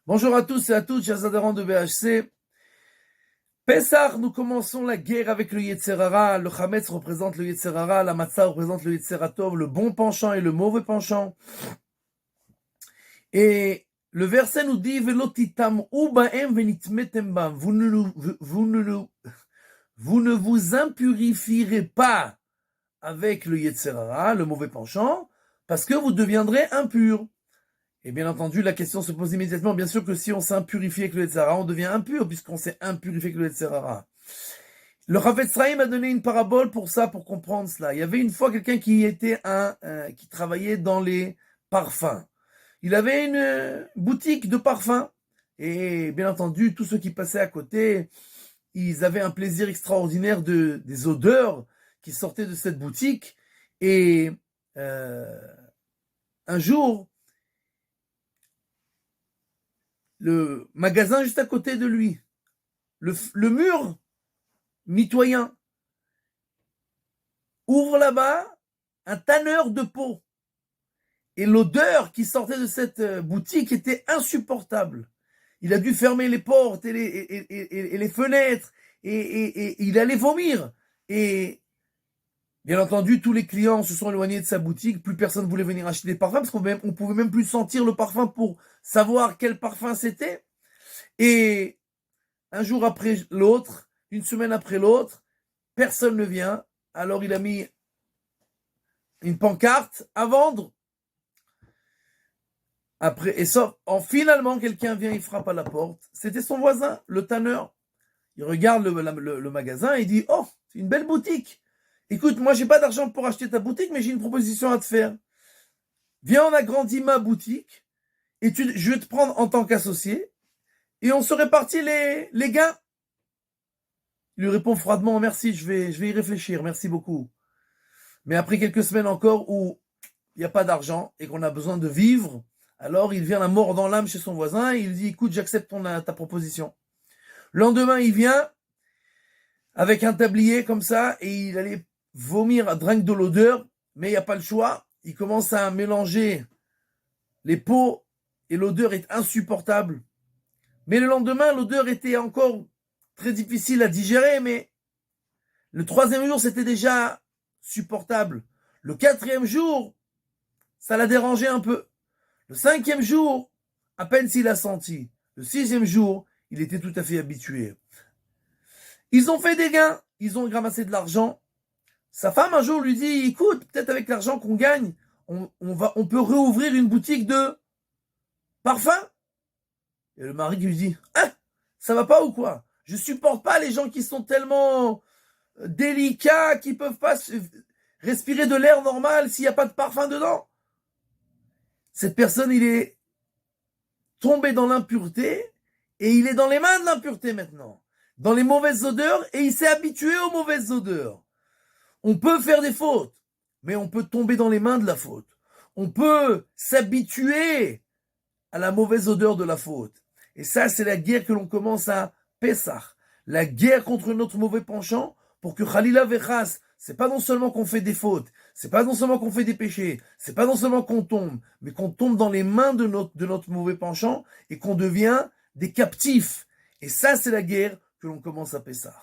Bonjour à tous et à toutes, chers adhérents de BHC. Pessah, nous commençons la guerre avec le Yetzer Hara. Le Chametz représente le Yetzer Hara, la Matzah représente le Yetzer Hatov, le bon penchant et le mauvais penchant. Et le verset nous dit Velotitam ubaem venitmetem bam. Vous ne vous impurifierez pas avec le Yetzer Hara, le mauvais penchant, parce que vous deviendrez impurs. Et bien entendu, la question se pose immédiatement. Bien sûr que si on s'est impurifié avec le Yetzer Hara, on devient impur, puisqu'on s'est impurifié avec le Yetzer Hara. Le Chafetz Chaim a donné une parabole pour ça, pour comprendre cela. Il y avait une fois quelqu'un qui était qui travaillait dans les parfums. Il avait une boutique de parfums. Et bien entendu, tous ceux qui passaient à côté, ils avaient un plaisir extraordinaire des odeurs qui sortaient de cette boutique. Et un jour, le magasin juste à côté de lui, le mur mitoyen, ouvre là-bas un tanneur de peau. Et l'odeur qui sortait de cette boutique était insupportable. Il a dû fermer les portes et les fenêtres et il allait vomir. Et bien entendu, tous les clients se sont éloignés de sa boutique. Plus personne ne voulait venir acheter des parfums parce qu'on pouvait même plus sentir le parfum pour savoir quel parfum c'était. Et un jour après l'autre, une semaine après l'autre, personne ne vient. Alors il a mis une pancarte à vendre. Après, et sauf, finalement, quelqu'un vient, il frappe à la porte. C'était son voisin, le tanneur. Il regarde le magasin et il dit, oh, c'est une belle boutique. Écoute, moi, j'ai pas d'argent pour acheter ta boutique, mais j'ai une proposition à te faire. Viens, on agrandit ma boutique et je vais te prendre en tant qu'associé et on se répartit les gains. Il lui répond froidement, merci, je vais y réfléchir, merci beaucoup. Mais après quelques semaines encore où il n'y a pas d'argent et qu'on a besoin de vivre, alors il vient la mort dans l'âme chez son voisin et il dit, écoute, j'accepte ta proposition. Le lendemain, il vient avec un tablier comme ça et il allait vomir, draingue de l'odeur, mais il n'y a pas le choix. Il commence à mélanger les peaux et l'odeur est insupportable. Mais le lendemain, l'odeur était encore très difficile à digérer, mais le troisième jour, c'était déjà supportable. Le quatrième jour, ça l'a dérangé un peu. Le cinquième jour, à peine s'il a senti. Le sixième jour, il était tout à fait habitué. Ils ont fait des gains, ils ont ramassé de l'argent. Sa femme un jour lui dit, écoute, peut-être avec l'argent qu'on gagne, on peut réouvrir une boutique de parfums. Et le mari lui dit, hein, ça va pas ou quoi? Je supporte pas les gens qui sont tellement délicats, qui peuvent pas respirer de l'air normal s'il n'y a pas de parfum dedans. Cette personne, il est tombé dans l'impureté et il est dans les mains de l'impureté maintenant, dans les mauvaises odeurs, et il s'est habitué aux mauvaises odeurs. On peut faire des fautes, mais on peut tomber dans les mains de la faute. On peut s'habituer à la mauvaise odeur de la faute. Et ça, c'est la guerre que l'on commence à Pessah. La guerre contre notre mauvais penchant pour que Khalila Vechas, c'est pas non seulement qu'on fait des fautes, c'est pas non seulement qu'on fait des péchés, c'est pas non seulement qu'on tombe, mais qu'on tombe dans les mains de notre mauvais penchant et qu'on devient des captifs. Et ça, c'est la guerre que l'on commence à Pessah.